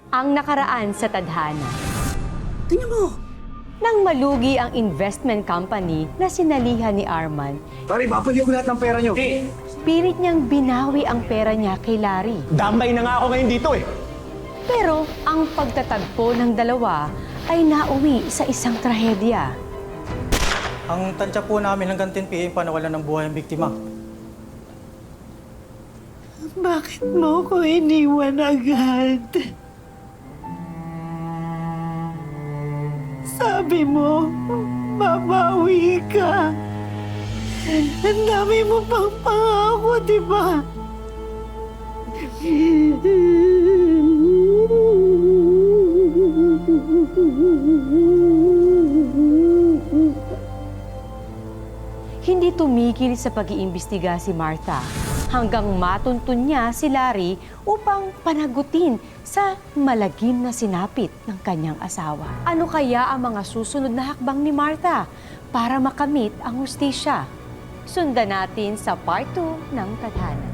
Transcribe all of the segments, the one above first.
Ang nakaraan sa tadhana. Tingnan mo. Nang malugi ang investment company na sinalihan ni Arman, Pare, babalik ko lahat ng pera nyo. pilit niyang binawi ang pera niya kay Larry. Damay na nga ako ngayon dito eh. Pero ang pagtatagpo ng dalawa ay nauwi sa isang trahedya. Ang tansya po namin hanggang 10 PM pa nawalan ng buhay ang biktima. Bakit mo ko iniwan agad? Sabi mo, babawi ka. Ang dami mo pang pangako, di ba? Hindi tumigil sa pag-iimbestiga si Martha hanggang matuntun niya si Larry upang panagutin sa malagim na sinapit ng kanyang asawa. Ano kaya ang mga susunod na hakbang ni Martha para makamit ang hustisya? Sundan natin sa part 2 ng Tadhana.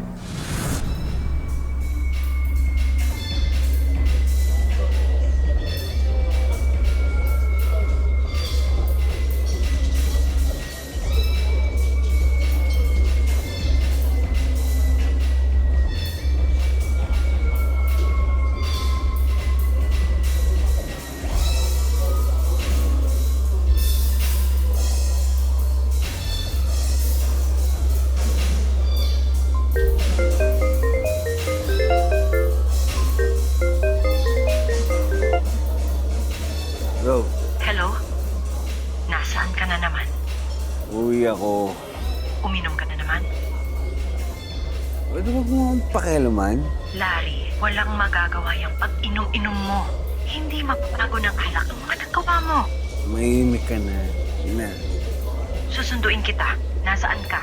Bro, Hello? Nasaan ka na naman? uwi ako. Uminom ka na naman? Pwede wag mo akong pakialaman? Larry, walang magagawa yung pag-inom-inom mo. Hindi magbago ng alak ang mga nagawa mo. Mahimik ka na. Ina. Susunduin kita. Nasaan ka?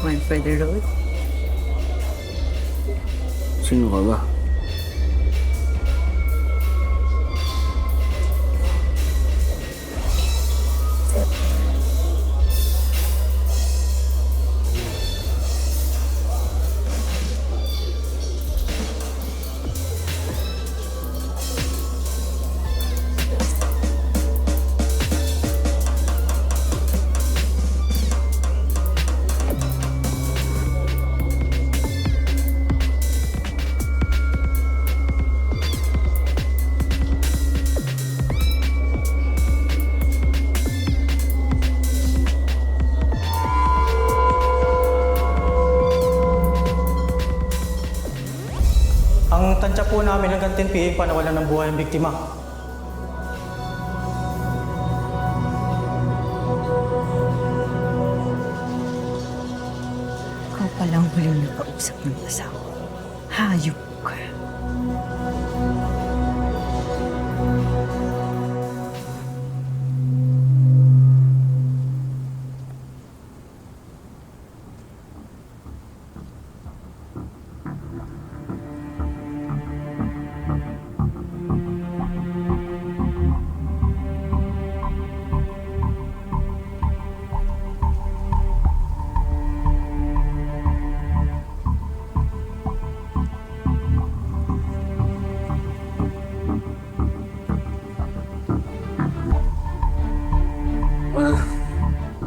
One for the road. Sino ka ba? Ang tansya po namin hanggang 10 PM pa nawalan ng buhay ang biktima. Ikaw palang huling nakausap ng asawa ko. Hayop ka.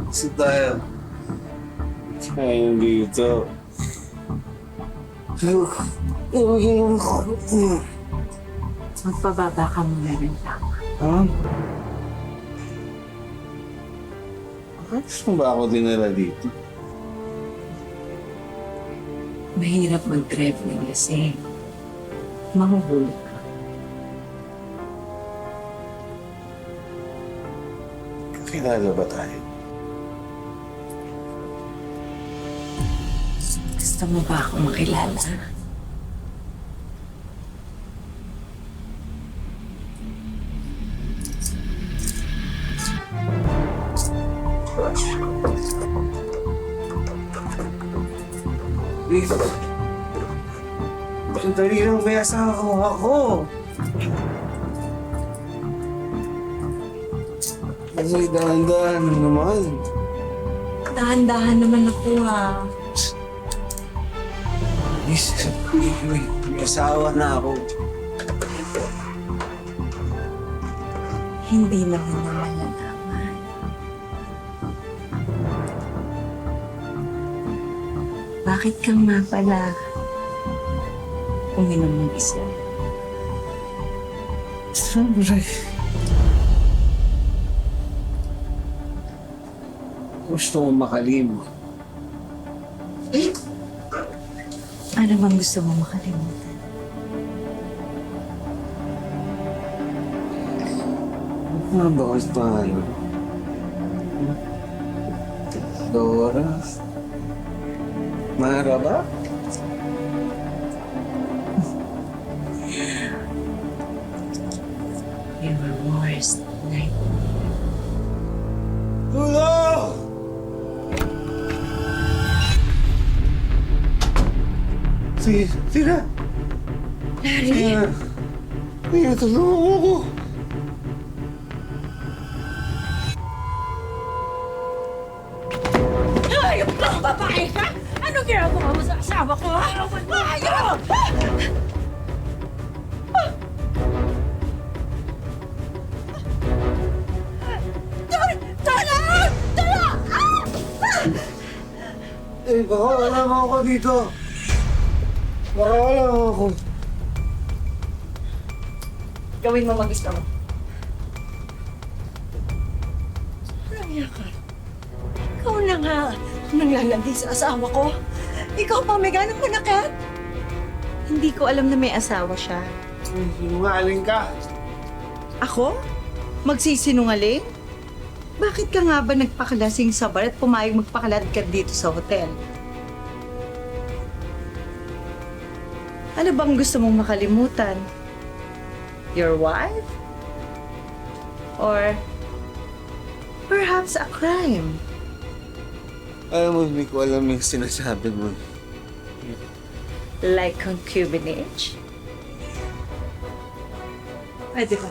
Kasi tayo. Kaya dito. Magpababa ka muna ng tama. Ha? Bakit mo ba ako dinala dito? Mahirap mag-drive ng lasing. Mahuhulog ka. Kilala ba tayo? Gusto mo ba akong makilala? Please. Sandali lang, may asawa ako. Kasi dahan-dahan naman. Dahan-dahan naman ako ha. Please, may asawa na ako. Hindi naman malalaman. Bakit ka nga pala uminom ng isa? Siyempre. Gusto ko makalimot. Ano bang gusto mo makalimutan? Ano ba kasi paano? Dora? Mara ba? Your worst night. Tulong! Sige, sige. Larry? Sige, tulungan mo ko. Hayop ka! Babae ka! Ano ginagawa mo sa asawa ko? Hayop! Eh, baka wala mo ako dito. Baka wala mo ako. Gawin mo mag-gusto mo. Raya ka. Ikaw na nga nanglalandi sa asawa ko. Ikaw pa may ganang manakit. Hindi ko alam na may asawa siya. Sinungaling ka. Ako? Magsisinungaling? Bakit ka nga ba nagpakalasing sa bar at pumayag magpakalad ka dito sa hotel? Ano bang gusto mong makalimutan? Your wife? Or perhaps a crime? Alam mo, hindi ko alam yung sinasabi mo. Like concubinage? Pwede ba?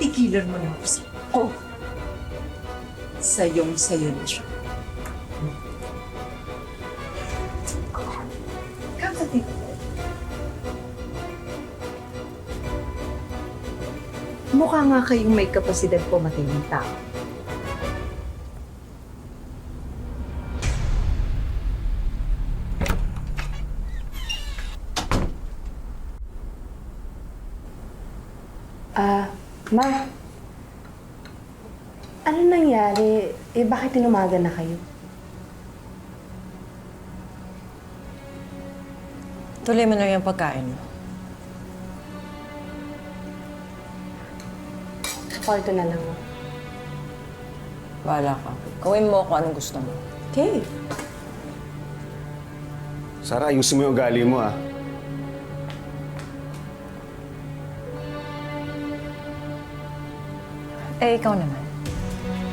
Tigilan mo na ako sa Sayong-sayo na siya. Kapatid. Mukha nga kayong may kapasidad pumatay ng tao. Ma, ano nangyari? Eh, bakit tinumagan na kayo? Tuloy mo lang yung pagkain mo. Kwarto na lang. Bahala ka. Gawin mo kung anong gusto mo. Okay. Sara, ayusin mo yung ugali mo, ah. Eh, ikaw naman.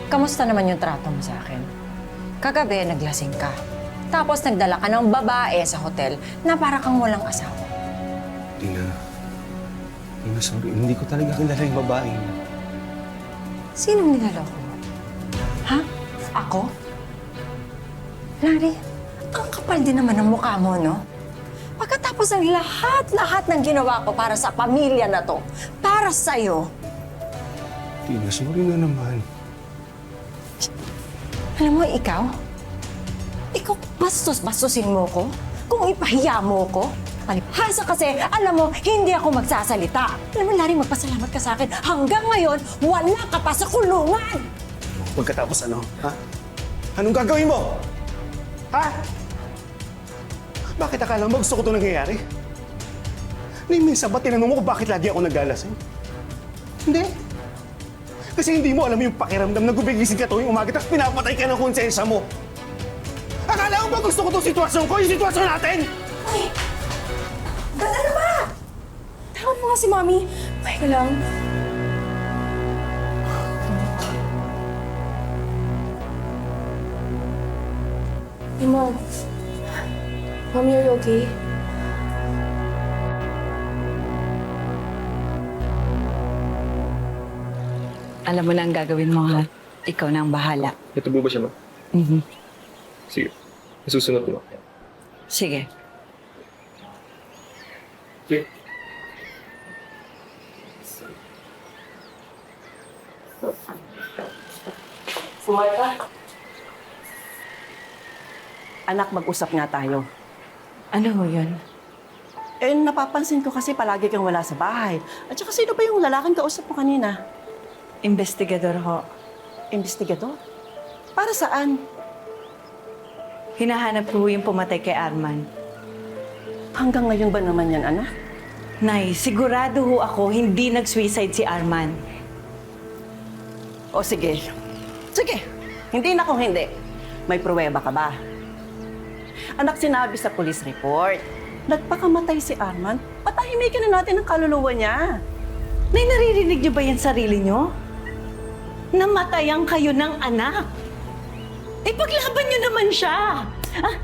Kamusta naman yung trato mo sa akin? Kagabi, naglasing ka. Tapos nagdala ka ng babae sa hotel na para kang walang asawa. Tina, sorry. Hindi ko talaga kilala yung babae. Sinong nilaloko mo? Ha? Ako? Larry, ang kapal din naman ng mukha mo, no? Pagkatapos ng lahat ng ginawa ko para sa pamilya na to, para sa'yo, Tina, sorry na naman. alam mo, ikaw bastos-bastusin mo ko? Kung ipahiya mo ko? Palibhasa kasi, alam mo, hindi ako magsasalita. Alam mo, Larry, magpasalamat ka sa akin. Hanggang ngayon, wala ka pa sa kulungan! Pagkatapos ano, ha? Anong gagawin mo? Ha? Bakit akala mo gusto ko ito nangyayari? Minsan ba tinanong mo kung bakit lagi ako naglalasing? Hindi. Kasi hindi mo alam yung pakiramdam na gumigising ka tuwing umaga tapos pinapatay ka ng konsensya mo. Akala mo Alam mo ba gusto ko itong sitwasyon ko? Yung sitwasyon natin! Dad, ano ba? Tawag mo nga si Mami. Ay, ka lang. Hey, Mom. Mommy, are you okay? Alam mo na ang gagawin mo, ha? Ikaw na ang bahala. Ito po ba siya, ma? Sige. Susunod ko. Sige. Okay. Anak, mag-usap nga tayo. Ano ho yun? Eh, napapansin ko kasi palagi kang wala sa bahay. At saka sino ba yung lalaking kausap mo kanina? Investigador ho. Investigador? Para saan? Hinahanap ko ho yung pumatay kay Arman. Hanggang ngayon ba naman yan, anak? Nay, sigurado ho ako hindi nag-suicide si Arman. O sige. Sige. Hindi na kung hindi. May pruweba ka ba? Anak, sinabi sa police report. Nagpakamatay si Arman. Patahimikin na natin ang kaluluwa niya. Nay, naririnig niyo ba yan sarili niyo? Namatayan kayo ng anak. Eh, paglaban niyo naman siya. Ah,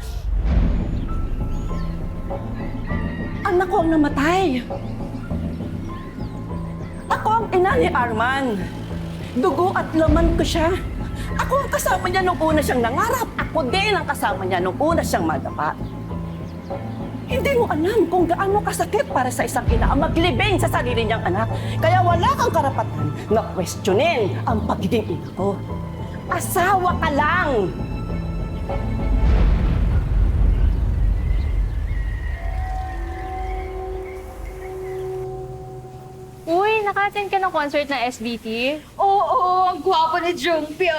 Anak ko ang namatay. Ako ang ina ni Arman. Dugo at laman ko siya. Ako ang kasama niya nung una siyang nangarap. Ako din ang kasama niya nung una siyang madapa. Hindi mo alam kung gaano kasakit para sa isang ina ang maglibing sa sarili niyang anak. Kaya wala kang karapatan na questionin ang pagiging ina ko. Asawa ka lang! Uy, naka-attend ka ng concert ng SBT? Oo, ang gwapo ni Jumpio.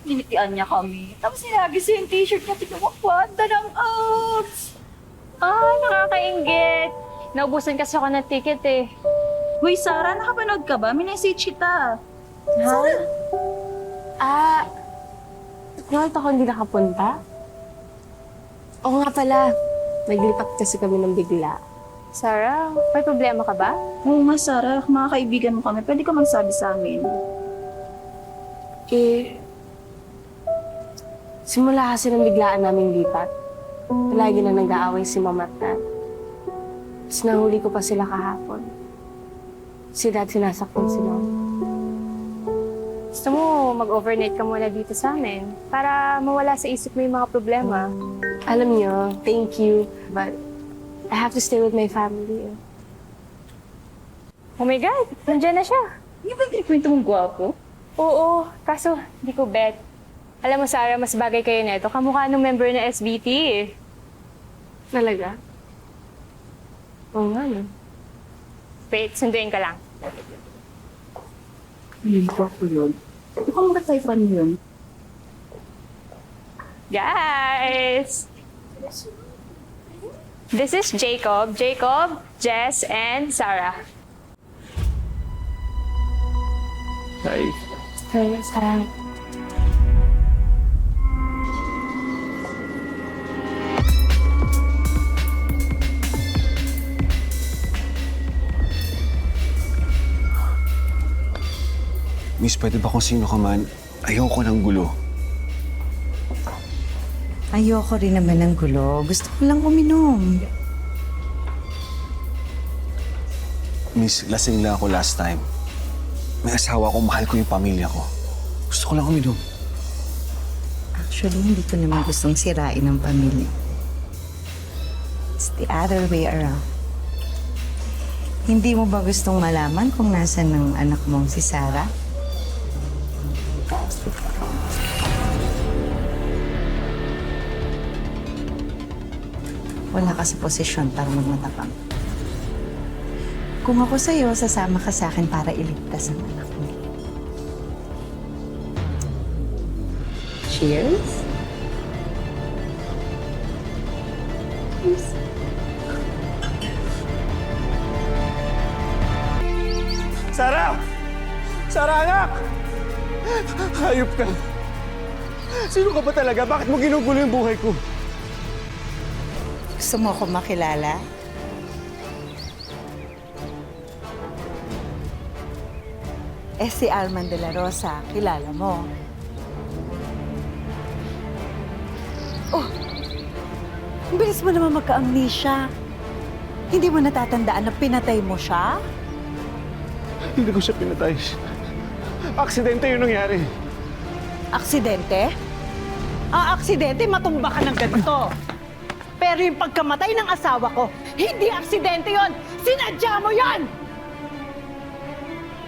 Ninitian niya kami. Tapos nilagis yung t-shirt niya, pinawakwanda ng abs. Ay, nakakaingit. Naubusan kasi ako ng ticket eh. Hoy, Sarah, nakapanood ka ba? Minessage kita. Bakit ako hindi nakapunta? Oo nga pala. Naglipat kasi kami ng bigla. Sarah, may problema ka ba? Oo nga, Sarah. Mga kaibigan mo kami. Pwede ka magsabi sa amin. Simula kasi nang biglaan naming lipat. Palagi na nag-aaway si Mama at Dad. Tapos nahuli ko pa sila kahapon. Si Dad sinasaktan si Mom. Gusto mo mag-overnight ka muna dito sa amin para mawala sa isip mo yung mga problema. Alam niyo, thank you, but I have to stay with my family. Oh my God, nandiyan na siya. Hindi ba kinikwento mong gwapo? Oo, kaso hindi ko bet. Alam mo, Sarah, mas bagay kayo neto. Kamukha nung member ng SBT eh. Talaga? Oo nga, no? Wait, sunduin ka lang. Hindi ko yun. Mukhang magka-type yun. Guys! This is Jacob. Jacob, Jess, and Sarah. Hi. Sarah. Miss, pwede ba kung sino ka man? Ayoko ng gulo. ayoko rin naman ng gulo. Gusto ko lang uminom. Miss, lasing lang ako last time. May asawa ko, mahal ko yung pamilya ko. Gusto ko lang uminom. Actually, hindi ko naman gustong sirain ang pamilya. It's the other way around. Hindi mo ba gustong malaman kung nasan ng anak mong si Sarah? Wala ka sa posisyon para magmatapang. Kung ako sa'yo, sasama ka sa akin para iligtas ang anak mo. Cheers! Sarah! Sarah, anak! Hayop ka. Sino ka ba talaga? Bakit mo ginugulo yung buhay ko? Gusto mo ako makilala? Si Arman de la Rosa, kilala mo. Oh, ang bilis mo naman magka-amnesia. Hindi mo natatandaan na pinatay mo siya? Hindi ko siya pinatay. Aksidente yung nangyari. Aksidente? Aksidente, matumba ka ng ganito. Pero yung pagkamatay ng asawa ko, hindi aksidente yon. Sinadya mo yon!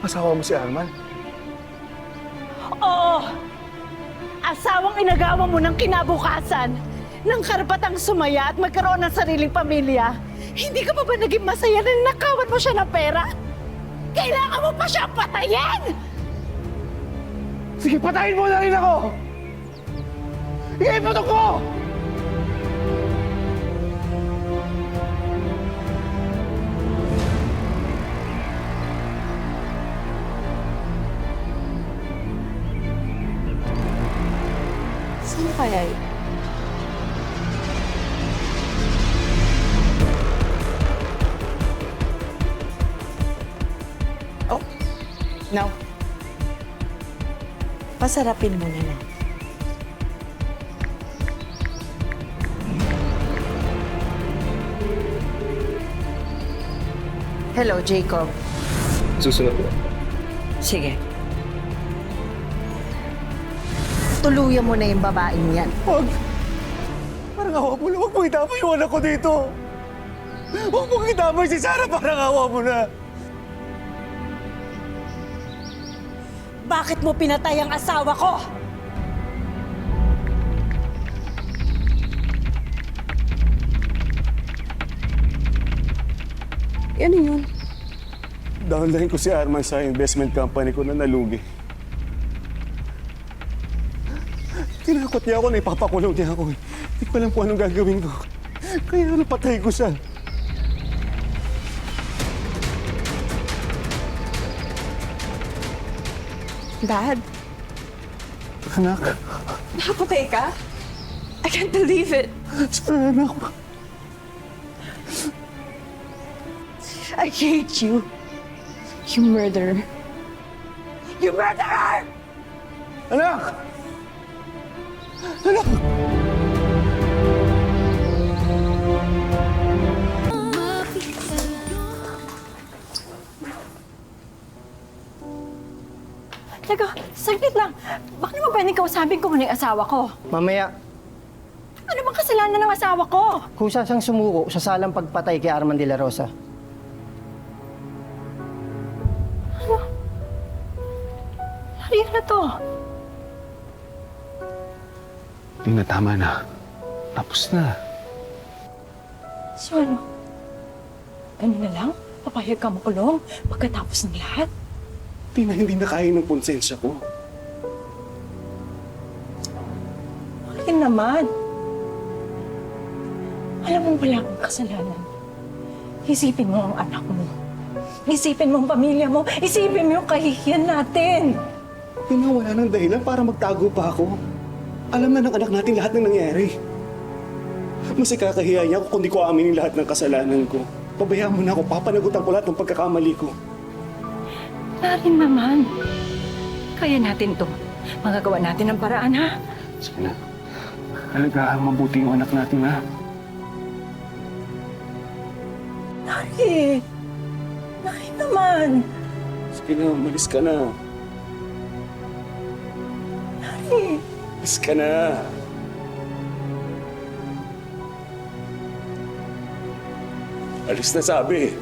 Asawa mo si Arman? Oo! Asawang inagawa mo ng kinabukasan, ng karapatang sumaya at magkaroon ng sariling pamilya. Hindi ka pa ba naging masaya na nakawan mo siya ng pera? Kailangan mo pa siya patayin! Sige, patayin mo na rin ako! Iputok ko! Sino kaya yun? Oh, no. Pasarapin mo na lang. Hello, Jacob. Susunod po. Sige. Tuluyan mo na yung babaeng yan. Huwag! Parang awa mo na. Huwag mo itama yung anak ko dito. Huwag mo itama si Sarah. Parang awa mo na. Bakit mo pinatay ang asawa ko? Ano yun? Downline ko si Arman sa investment company ko na nalugi. Tinakot niya ako na ipapakulong niya ako. Hindi ko alam kung anong gagawin ko. Kaya napatay ko siya. Dad, Anak, napatay ka? I can't believe it. Sarah, anak. I hate you. You murderer. You murderer! Anak! Anak! Teka, saglit lang. Bakit naman pwedeng kausapin ko muna yung asawa ko? Mamaya, Ano bang kasalanan ng asawa ko? kusa siyang sumuko sa salang pagpatay kay Arman de la Rosa. Ano na to? Hindi na, tama na. Tapos na. So ano? Ano na lang? Papayag ka makulong pagkatapos ng lahat? Hindi na kaya ng konsensya ko. Bakit naman? Alam mo, wala kang kasalanan. Isipin mo ang anak mo. Isipin mo ang pamilya mo. Isipin mo yung kahihiyan natin. Wala ng dahilan para magtago pa ako. Alam na ng anak natin lahat ng nangyari. Mas ikakahiya niya ako kung di ko aminin lahat ng kasalanan ko. Pabayaan mo na ako, papanagutan ko lahat ng pagkakamali ko. Natin naman. Kaya natin to. Magagawa natin ang paraan, ha? Sige na. Alagaan mabuti yung anak natin, ha? Nari! Nari naman! Sige na, umalis ka na. Nari! Umalis ka na. Alis na sabi.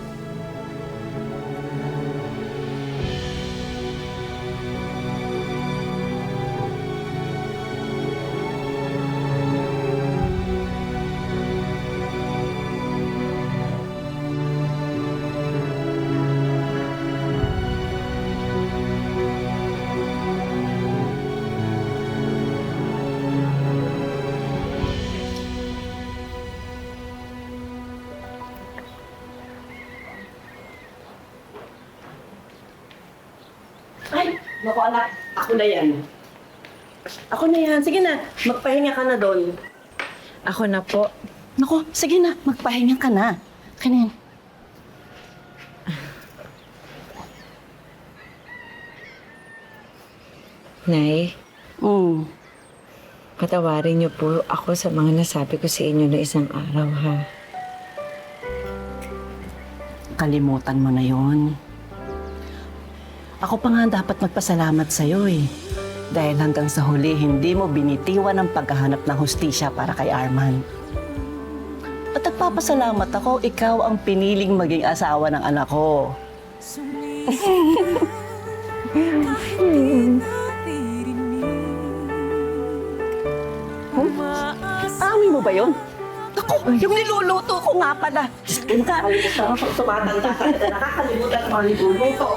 Ay, naku anak, ako na yan. Ako na yan. Sige na, magpahinga ka na doon. Ako na po. Naku, sige na, magpahinga ka na. Kanin. Nay, patawarin niyo po ako sa mga nasabi ko sa inyo na isang araw, ha? Kalimutan mo na yon. Ako pa nga dapat magpasalamat sa'yo eh. Dahil hanggang sa huli, hindi mo binitiwan ang paghahanap ng hustisya para kay Arman. At nagpapasalamat ako, ikaw ang piniling maging asawa ng anak ko. Amin mo ba yun? Ako, yung niluluto ko nga pala. Nakakalimutan ako, tumatanda ka na nakakalimutan ako ang niluluto.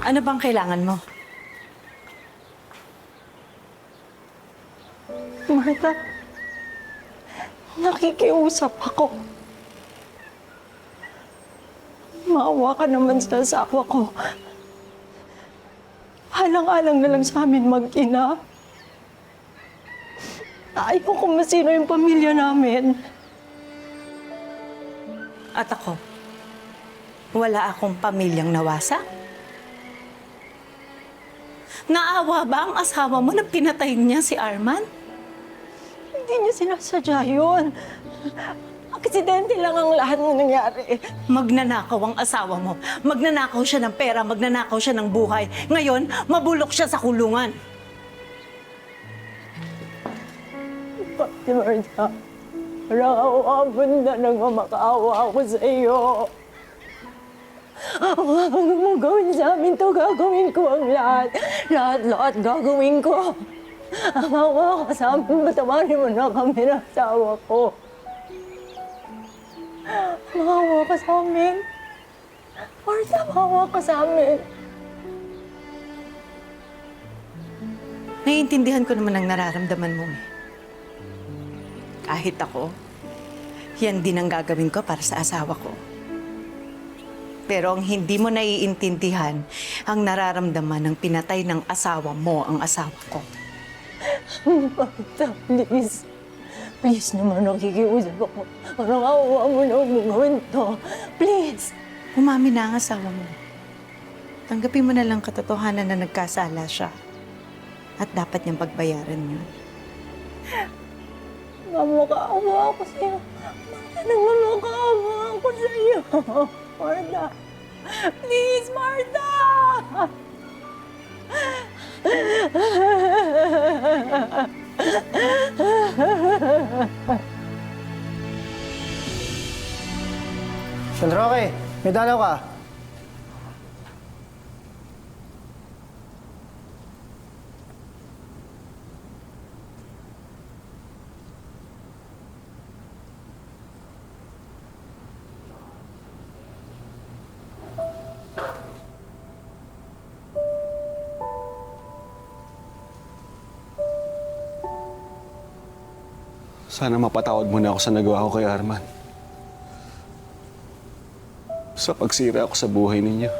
Ano bang kailangan mo? Martha, nakikiusap ako. Maawa ka naman sa asawa ko. Alang-alang na lang sa amin mag-ina. Ayaw ko masino yung pamilya namin. At ako, wala akong pamilyang nawasa? Naawa ba ang asawa mo na pinatay niya si Arman? Hindi niya sinasadya yun. Aksidente lang ang lahat ng nangyari. Magnanakaw ang asawa mo. Magnanakaw siya ng pera, magnanakaw siya ng buhay. Ngayon, mabulok siya sa kulungan. Pati Martha, parang awa na nagmamakaawa ako sa iyo. Huwag mo gawin sa amin to, gagawin ko ang lahat. Lahat gagawin ko. Amawa ka sa amin, patawarin mo na kami ng asawa ko. Amawa ka sa amin. Martha, amawa ka sa amin. Naiintindihan ko naman ang nararamdaman mo. Kahit ako, yan din ang gagawin ko para sa asawa ko. Pero ang hindi mo naiintindihan, ang nararamdaman ng pinatay ng asawa mo ang asawa ko. Martha, please. Please naman, nakikiusap ako. Parang awa mo na akong gawin to. Please. Umami na ang asawa mo. Tanggapin mo na lang katotohanan na nagkasala siya. At dapat niyang pagbayaran yun. Mamakaawa ako sa'yo. Martha, nagmamakaawa ako sa'yo. Martha. Please, Martha! San Roque, may dalaw ka. Sana mapatawad mo na ako sa nagawa ko kay Arman. Sa pagsira ako sa buhay ninyo.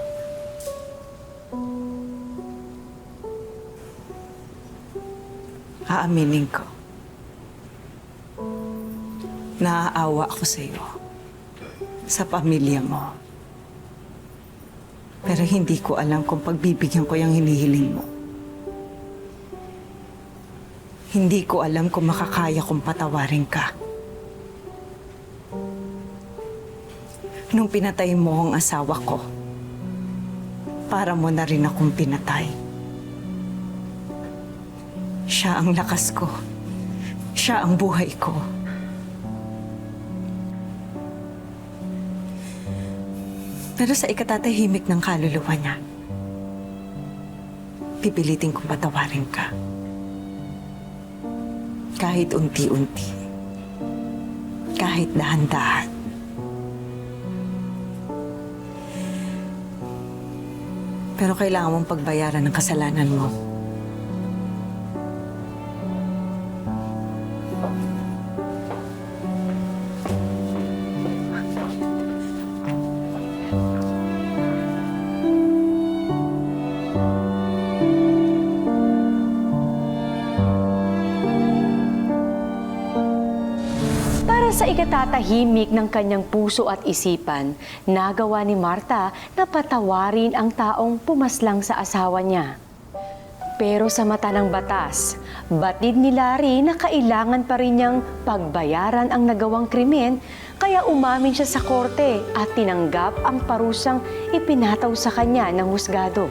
Aaminin ko. Naaawa ako sa iyo. Sa pamilya mo. Pero hindi ko alam kung pagbibigyan ko yung hinihiling mo. Hindi ko alam kung makakaya kong patawarin ka. Nung pinatay mo ang asawa ko, para mo na rin akong pinatay. Siya ang lakas ko. Siya ang buhay ko. Pero sa ikatatahimik ng kaluluwa niya, pipilitin kong patawarin ka. Kahit unti-unti. Kahit dahan-dahan. Pero kailangan mong pagbayaran ng kasalanan mo. Para sa ikatatahimik ng kanyang puso at isipan, nagawa ni Marta na patawarin ang taong pumaslang sa asawa niya. Pero sa mata ng batas, batid ni Larry na kailangan pa rin niyang pagbayaran ang nagawang krimen, kaya umamin siya sa korte at tinanggap ang parusang ipinataw sa kanya ng husgado.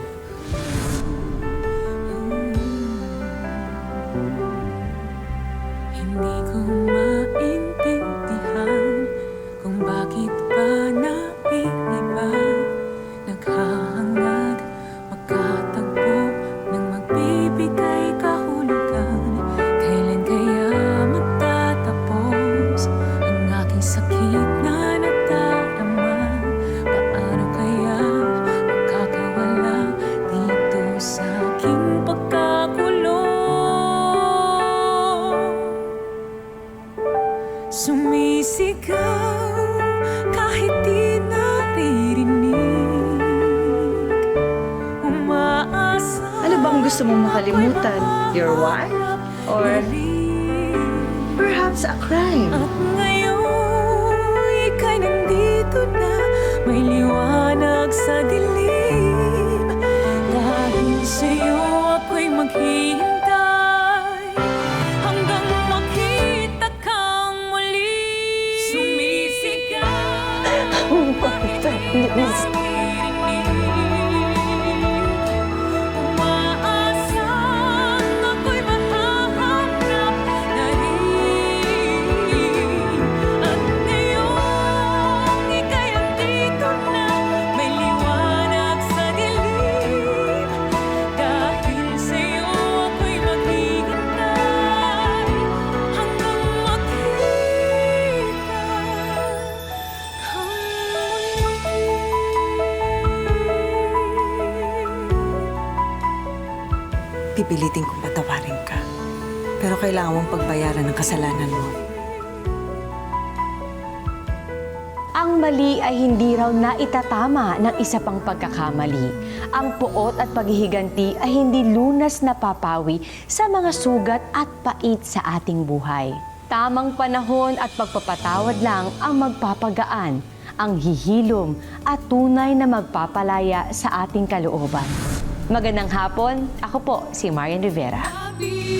Hindi ko maintindihan kung bakit ba naiiba, naghahangad, magkatagpo ng magbibigay kahulugan. Kailan kaya magtatapos ang aking sakit na nadarama? Paano kaya magkakawala dito sa aking pagkakulong? Sumisigaw kahit di naririnig, umaasa. Ano bang gusto mong makalimutan? Your wife? Or perhaps a crime? At ngayon, ika'y nandito na, may liwanag sa dilim. Dahil sa'yo ako'y maghihintay hanggang makita kang muli. Sumisigaw kahit di naririnig, umaasang ako'y mahahanap na rin. At ngayon, ika'y andito na, may liwanag sa dilim. Dahil sa'yo ako'y maghihintay hanggang makita kang Pipilitin kong patawarin ka. Pero kailangan mong pagbayaran ng kasalanan mo. Ang mali ay hindi raw naitatama ng isa pang pagkakamali. Ang puot at paghihiganti ay hindi lunas na papawi sa mga sugat at pait sa ating buhay. Tamang panahon at pagpapatawad lang ang magpapagaan, ang hihilom at tunay na magpapalaya sa ating kalooban. Magandang hapon, ako po si Marian Rivera. Happy